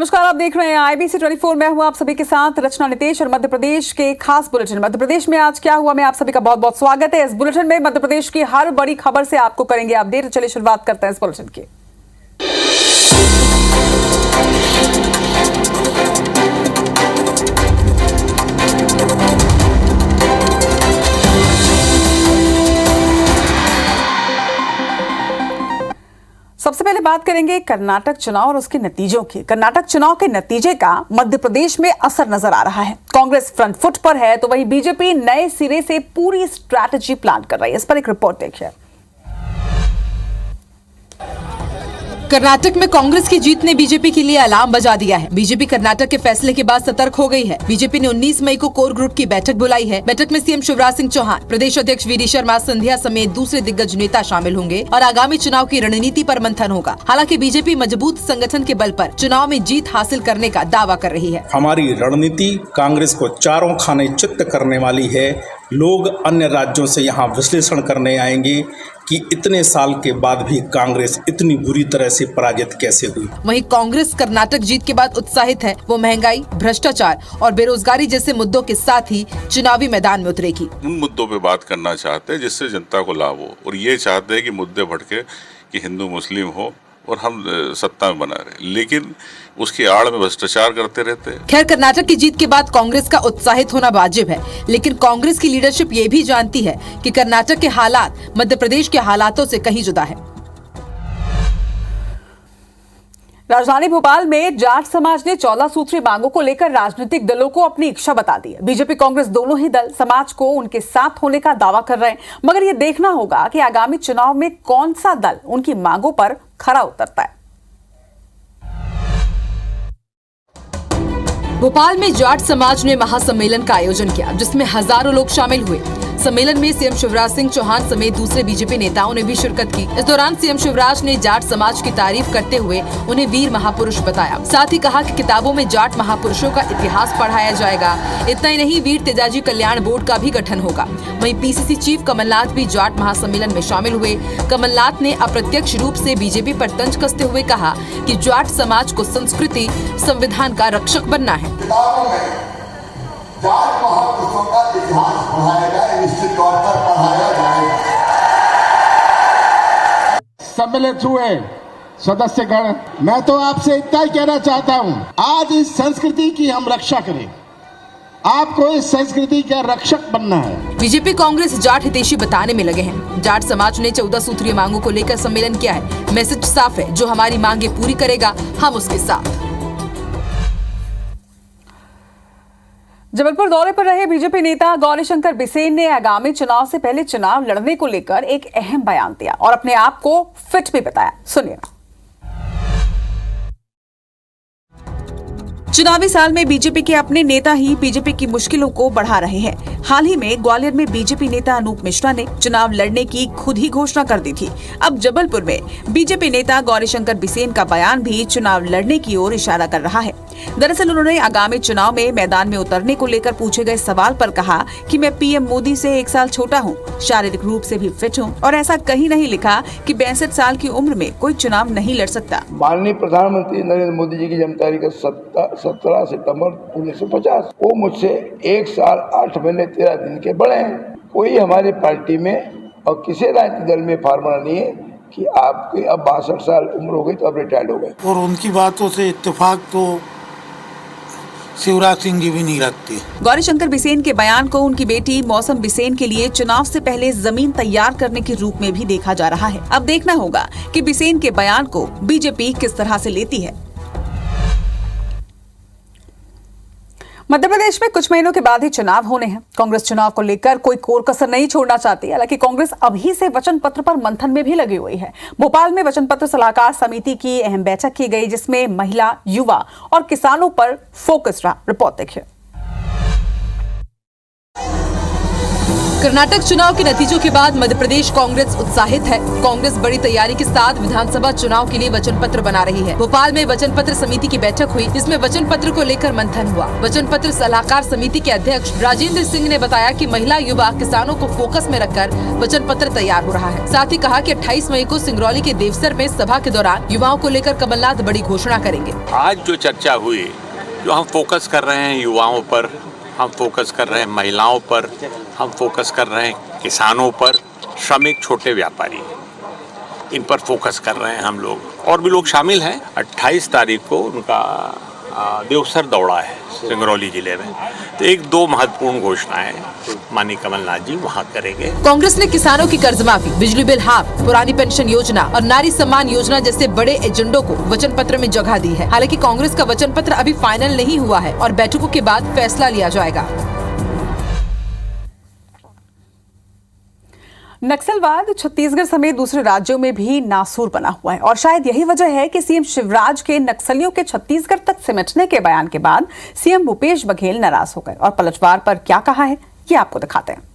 नमस्कार, आप देख रहे हैं IBC 24। मैं हूं आप सभी के साथ रचना नितेश और मध्य प्रदेश के खास बुलेटिन मध्य प्रदेश में आज क्या हुआ में आप सभी का बहुत बहुत स्वागत है। इस बुलेटिन में मध्य प्रदेश की हर बड़ी खबर से आपको करेंगे अपडेट। चलिए शुरुआत करते हैं इस बुलेटिन की। सबसे पहले बात करेंगे कर्नाटक चुनाव और उसके नतीजों की। कर्नाटक चुनाव के नतीजे का मध्य प्रदेश में असर नजर आ रहा है। कांग्रेस फ्रंट फुट पर है तो वहीं बीजेपी नए सिरे से पूरी स्ट्रैटेजी प्लान कर रही है। इस पर एक रिपोर्ट देखिए। कर्नाटक में कांग्रेस की जीत ने बीजेपी के लिए अलार्म बजा दिया है। बीजेपी कर्नाटक के फैसले के बाद सतर्क हो गई है। बीजेपी ने 19 मई को कोर ग्रुप की बैठक बुलाई है। बैठक में सीएम शिवराज सिंह चौहान, प्रदेश अध्यक्ष वी डी शर्मा, सिंधिया समेत दूसरे दिग्गज नेता शामिल होंगे और आगामी चुनाव की रणनीति पर मंथन होगा। हालांकि बीजेपी मजबूत संगठन के बल पर चुनाव में जीत हासिल करने का दावा कर रही है। हमारी रणनीति कांग्रेस को चारों खाने चित्त करने वाली है। लोग अन्य राज्यों से यहाँ विश्लेषण करने आएंगे कि इतने साल के बाद भी कांग्रेस इतनी बुरी तरह से पराजित कैसे हुई। वहीं कांग्रेस कर्नाटक जीत के बाद उत्साहित है। वो महंगाई, भ्रष्टाचार और बेरोजगारी जैसे मुद्दों के साथ ही चुनावी मैदान में उतरेगी। उन मुद्दों पे बात करना चाहते हैं जिससे जनता को लाभ हो, और ये चाहते हैं कि मुद्दे भटके कि हिंदू मुस्लिम हो और हम सत्ता में बना रहे, लेकिन उसकी आड़ में भ्रष्टाचार करते रहते हैं। खैर, कर्नाटक की जीत के बाद कांग्रेस का उत्साहित होना वाजिब है, लेकिन कांग्रेस की लीडरशिप ये भी जानती है कि कर्नाटक के हालात मध्य प्रदेश के हालातों से कहीं जुदा है। राजधानी भोपाल में जाट समाज ने 14 सूत्री मांगों को लेकर राजनीतिक दलों को अपनी इच्छा बता दी है। बीजेपी कांग्रेस दोनों ही दल समाज को उनके साथ होने का दावा कर रहे हैं, मगर यह देखना होगा कि आगामी चुनाव में कौन सा दल उनकी मांगों पर खरा उतरता है। भोपाल में जाट समाज ने महासम्मेलन का आयोजन किया, जिसमें हजारों लोग शामिल हुए। सम्मेलन में सीएम शिवराज सिंह चौहान समेत दूसरे बीजेपी नेताओं ने भी शिरकत की। इस दौरान सीएम शिवराज ने जाट समाज की तारीफ करते हुए उन्हें वीर महापुरुष बताया। साथ ही कहा कि किताबों में जाट महापुरुषों का इतिहास पढ़ाया जाएगा। इतना ही नहीं, वीर तेजाजी कल्याण बोर्ड का भी गठन होगा। वहीं पीसीसी चीफ कमलनाथ भी जाट महासम्मेलन में शामिल हुए। कमलनाथ ने अप्रत्यक्ष रूप से बीजेपी पर तंज कसते हुए कहा कि जाट समाज को संस्कृति, संविधान का रक्षक बनना है। जाट महापुरुषों का इतिहास पढ़ाया जाए, निश्चित तौर पर पढ़ाया जाएगा। सम्मिलित हुए सदस्यगण, मैं तो आपसे इतना ही कहना चाहता हूं, आज इस संस्कृति की हम रक्षा करें। आपको इस संस्कृति का रक्षक बनना है। बीजेपी कांग्रेस जाट हितैषी बताने में लगे हैं। जाट समाज ने 14 सूत्रीय मांगों को लेकर सम्मेलन किया है। मैसेज साफ है, जो हमारी मांगे पूरी करेगा हम उसके साथ। जबलपुर दौरे पर रहे बीजेपी नेता गौरीशंकर बिसेन ने आगामी चुनाव से पहले चुनाव लड़ने को लेकर एक अहम बयान दिया और अपने आप को फिट भी बताया। सुनिए। चुनावी साल में बीजेपी के अपने नेता ही बीजेपी की मुश्किलों को बढ़ा रहे हैं। हाल ही में ग्वालियर में बीजेपी नेता अनूप मिश्रा ने चुनाव लड़ने की खुद ही घोषणा कर दी थी। अब जबलपुर में बीजेपी नेता गौरीशंकर बिसेन का बयान भी चुनाव लड़ने की ओर इशारा कर रहा है। दरअसल उन्होंने आगामी चुनाव में मैदान में उतरने को लेकर पूछे गए सवाल पर कहा कि मैं पीएम मोदी से 1 साल छोटा हूं, शारीरिक रूप से भी फिट हूं और ऐसा कहीं नहीं लिखा कि 62 साल की उम्र में कोई चुनाव नहीं लड़ सकता। माननीय प्रधानमंत्री नरेंद्र मोदी जी की जन्म तारीख 17 सितंबर 1950, वो मुझसे 1 साल 8 महीने 13 दिन के बड़े हैं। कोई हमारी पार्टी में और किसी राजनीतिक दल में फार्मूला नहीं है कि आपके अब 62 साल उम्र हो गई तो अब रिटायर्ड हो गए। और उनकी बातों से इत्तेफाक तो शिवराज सिंह जी भी नहीं रखती। गौरीशंकर बिसेन के बयान को उनकी बेटी मौसम बिसेन के लिए चुनाव से पहले जमीन तैयार करने के रूप में भी देखा जा रहा है। अब देखना होगा कि बिसेन के बयान को बीजेपी किस तरह से लेती है। मध्य प्रदेश में कुछ महीनों के बाद ही चुनाव होने हैं। कांग्रेस चुनाव को लेकर कोई कोर कसर नहीं छोड़ना चाहती। हालांकि कांग्रेस अभी से वचन पत्र पर मंथन में भी लगी हुई है। भोपाल में वचन पत्र सलाहकार समिति की अहम बैठक की गई, जिसमें महिला, युवा और किसानों पर फोकस रहा। रिपोर्ट देखिए। कर्नाटक चुनाव के नतीजों के बाद मध्य प्रदेश कांग्रेस उत्साहित है। कांग्रेस बड़ी तैयारी के साथ विधानसभा चुनाव के लिए वचन पत्र बना रही है। भोपाल में वचन पत्र समिति की बैठक हुई, जिसमें वचन पत्र को लेकर मंथन हुआ। वचन पत्र सलाहकार समिति के अध्यक्ष राजेंद्र सिंह ने बताया कि महिला युवा किसानों को फोकस में रखकर वचन पत्र तैयार हो रहा है। साथ ही कहा कि 28 मई को सिंगरौली के देवसर में सभा के दौरान युवाओं को लेकर कमलनाथ बड़ी घोषणा करेंगे। आज जो चर्चा हुई, जो हम फोकस कर रहे हैं युवाओं पर, हम फोकस कर रहे हैं महिलाओं पर, हम फोकस कर रहे हैं किसानों पर, श्रमिक छोटे व्यापारी, इन पर फोकस कर रहे हैं हम लोग। और भी लोग शामिल हैं। 28 तारीख को उनका देवसर दौड़ा है सिंगरौली जिले में, तो 1-2 महत्वपूर्ण घोषणाएं माननीय कमलनाथ जी वहां करेंगे। कांग्रेस ने किसानों की कर्ज माफी, बिजली बिल हाफ, पुरानी पेंशन योजना और नारी सम्मान योजना जैसे बड़े एजेंडों को वचन पत्र में जगह दी है। हालांकि कांग्रेस का वचन पत्र अभी फाइनल नहीं हुआ है और बैठकों के बाद फैसला लिया जाएगा। नक्सलवाद छत्तीसगढ़ समेत दूसरे राज्यों में भी नासूर बना हुआ है और शायद यही वजह है कि सीएम शिवराज के नक्सलियों के छत्तीसगढ़ तक सिमटने के बयान के बाद सीएम भूपेश बघेल नाराज हो गए और पलटवार पर क्या कहा है ये आपको दिखाते हैं।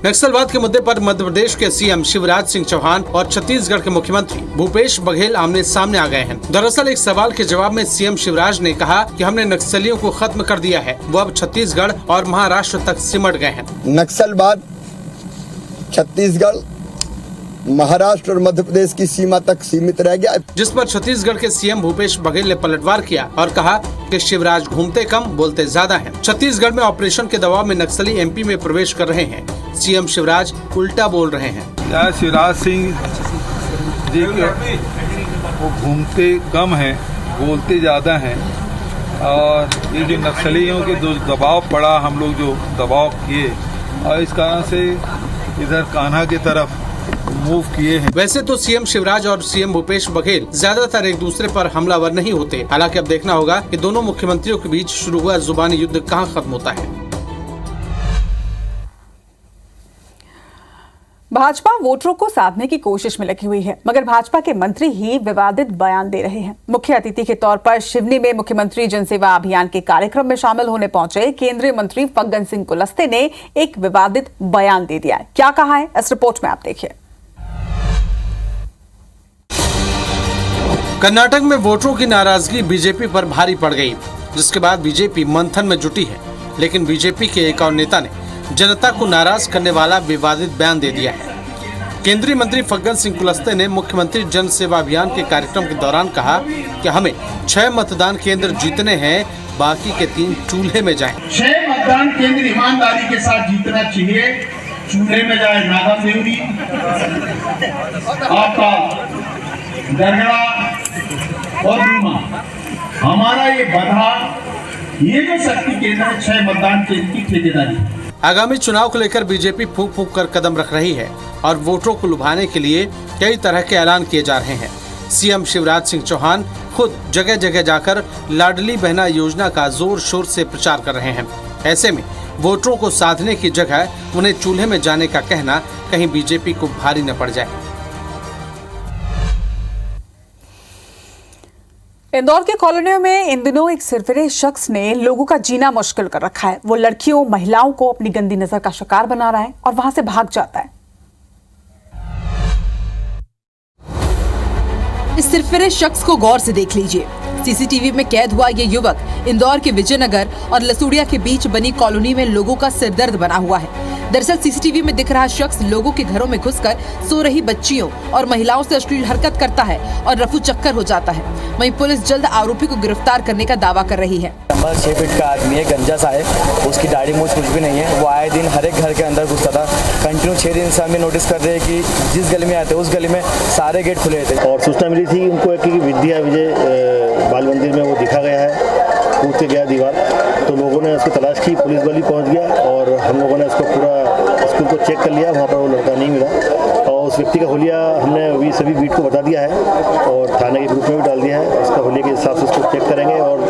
नक्सलवाद के मुद्दे पर मध्य प्रदेश के सीएम शिवराज सिंह चौहान और छत्तीसगढ़ के मुख्यमंत्री भूपेश बघेल आमने सामने आ गए हैं। दरअसल एक सवाल के जवाब में सीएम शिवराज ने कहा कि हमने नक्सलियों को खत्म कर दिया है, वो अब छत्तीसगढ़ और महाराष्ट्र तक सिमट गए हैं। नक्सलवाद छत्तीसगढ़, महाराष्ट्र और मध्य प्रदेश की सीमा तक सीमित रह गया, जिस पर छत्तीसगढ़ के सीएम भूपेश बघेल ने पलटवार किया और कहा कि शिवराज घूमते कम बोलते ज्यादा हैं। छत्तीसगढ़ में ऑपरेशन के दबाव में नक्सली एमपी में प्रवेश कर रहे हैं। सीएम शिवराज उल्टा बोल रहे हैं। शिवराज सिंह जी वो घूमते कम हैं, बोलते ज्यादा हैं, और ये जो नक्सलियों के जो दबाव पड़ा, हम लोग जो दबाव किए और इस कारण से इधर कान्हा की तरफ मूव किए हैं। वैसे तो सीएम शिवराज और सीएम भूपेश बघेल ज्यादातर एक दूसरे पर हमलावर नहीं होते। हालांकि अब देखना होगा कि दोनों मुख्यमंत्रियों के बीच शुरू हुआ जुबानी युद्ध कहां खत्म होता है। भाजपा वोटरों को साधने की कोशिश में लगी हुई है, मगर भाजपा के मंत्री ही विवादित बयान दे रहे हैं। मुख्य अतिथि के तौर पर शिवनी में मुख्यमंत्री जनसेवा अभियान के कार्यक्रम में शामिल होने पहुंचे केंद्रीय मंत्री फग्गन सिंह कुलस्ते ने एक विवादित बयान दे दिया है। क्या कहा है इस रिपोर्ट में आप देखिए। कर्नाटक में वोटरों की नाराजगी बीजेपी पर भारी पड़ गई, जिसके बाद बीजेपी मंथन में जुटी है। लेकिन बीजेपी के एक और नेता ने जनता को नाराज करने वाला विवादित बयान दे दिया है। केंद्रीय मंत्री फग्गन सिंह कुलस्ते ने मुख्यमंत्री जन सेवा अभियान के कार्यक्रम के दौरान कहा कि हमें 6 मतदान केंद्र जीतने हैं, बाकी के 3 चूल्हे में जाएं। 6 मतदान केंद्र ईमानदारी के साथ जीतना चाहिए। चूल्हे में जाए नागा देवरी, आपका गरगड़ा और दूमा। हमारा ये बधा, ये जो शक्ति केंद्र है, 6 मतदान केंद्र की ठेकेदारी। आगामी चुनाव को लेकर बीजेपी फूंक फूंक कर कदम रख रही है और वोटरों को लुभाने के लिए कई तरह के ऐलान किए जा रहे हैं। सीएम शिवराज सिंह चौहान खुद जगह जगह जाकर लाडली बहना योजना का जोर शोर से प्रचार कर रहे हैं। ऐसे में वोटरों को साधने की जगह उन्हें चूल्हे में जाने का कहना कहीं बीजेपी को भारी न पड़ जाए। इंदौर के कॉलोनियों में इन दिनों एक सिरफिरे शख्स ने लोगों का जीना मुश्किल कर रखा है। वो लड़कियों, महिलाओं को अपनी गंदी नजर का शिकार बना रहा है और वहां से भाग जाता है। इस सिरफिरे शख्स को गौर से देख लीजिए। सीसीटीवी में कैद हुआ ये युवक इंदौर के विजयनगर और लसूड़िया के बीच बनी कॉलोनी में लोगों का सिरदर्द बना हुआ है। दरअसल सीसीटीवी में दिख रहा शख्स लोगों के घरों में घुसकर सो रही बच्चियों और महिलाओं से अश्लील हरकत करता है और रफू चक्कर हो जाता है। वहीं पुलिस जल्द आरोपी को गिरफ्तार करने का दावा कर रही है। 6 फीट का आदमी है, गंजा सा है, उसकी दाढ़ी मूंछ कुछ भी नहीं है। वो आए दिन हर एक घर के अंदर घुसता था। कंटिन्यू 6 दिन से हमें नोटिस कर रहे हैं कि जिस गली में आते उस गली में सारे गेट खुले थे। और सूचना मिली थी उनको कि विद्या विजय बाल मंदिर में वो दिखा गया है, कूद के गया दीवार। तो लोगों ने उसकी तलाश की, पुलिस बल भी पहुँच गया और हम लोगों ने उसको पूरा स्कूल को चेक कर लिया। वहाँ पर वो लड़का नहीं मिला और उस व्यक्ति का हुलिया हमने अभी सभी बीट को बता दिया है और थाने के ग्रुप में भी डाल दिया है। उसका हुलिया के हिसाब से उसको चेक करेंगे और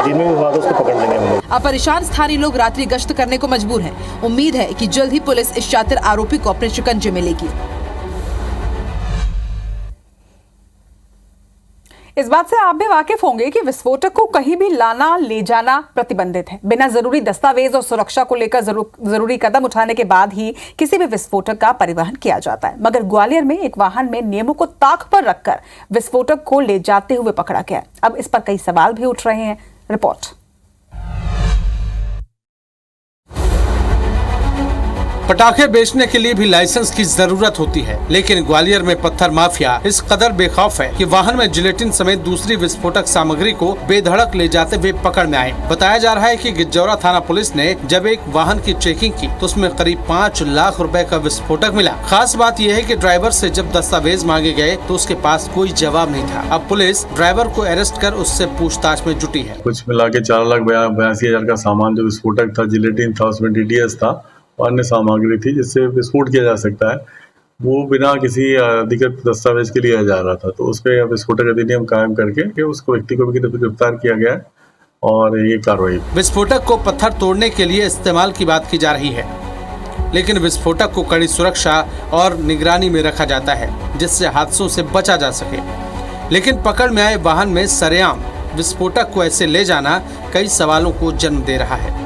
दिन में भी हुआ तो उसको पकड़ लेंगे हम। अब परेशान स्थानीय लोग रात्रि गश्त करने को मजबूर हैं। उम्मीद है कि जल्द ही पुलिस इस शातिर आरोपी को अपने शिकंजे में लेगी। इस बात से आप भी वाकिफ होंगे कि विस्फोटक को कहीं भी लाना ले जाना प्रतिबंधित है। बिना जरूरी दस्तावेज और सुरक्षा को लेकर जरूरी कदम उठाने के बाद ही किसी भी विस्फोटक का परिवहन किया जाता है। मगर ग्वालियर में एक वाहन में नियमों को ताक पर रखकर विस्फोटक को ले जाते हुए पकड़ा गया। अब इस पर कई सवाल भी उठ रहे हैं। रिपोर्ट। पटाखे बेचने के लिए भी लाइसेंस की जरूरत होती है, लेकिन ग्वालियर में पत्थर माफिया इस कदर बेखौफ है कि वाहन में जिलेटिन समेत दूसरी विस्फोटक सामग्री को बेधड़क ले जाते हुए पकड़ में आए। बताया जा रहा है कि गिज्जौरा थाना पुलिस ने जब एक वाहन की चेकिंग की तो उसमें करीब 5 लाख रुपए का विस्फोटक मिला। खास बात यह है कि ड्राइवर से जब दस्तावेज मांगे गए तो उसके पास कोई जवाब नहीं था। अब पुलिस ड्राइवर को अरेस्ट कर उससे पूछताछ में जुटी है। कुछ मिला के 4,82,000 का सामान जो विस्फोटक था, जिलेटिन था, उसमें DDS था, अन्य सामग्री थी जिससे विस्फोट किया जा सकता है, वो बिना किसी अधिकृत दस्तावेज के लिया जा रहा था। तो उस पर विस्फोटक अधिनियम कायम करके उसको व्यक्ति को भी गिरफ्तार किया गया है और ये कार्रवाई। विस्फोटक को पत्थर तोड़ने के लिए इस्तेमाल की बात की जा रही है, लेकिन विस्फोटक को कड़ी सुरक्षा और निगरानी में रखा जाता है जिससे हादसों से बचा जा सके। लेकिन पकड़ में आए वाहन में सरेआम विस्फोटक को ऐसे ले जाना कई सवालों को जन्म दे रहा है।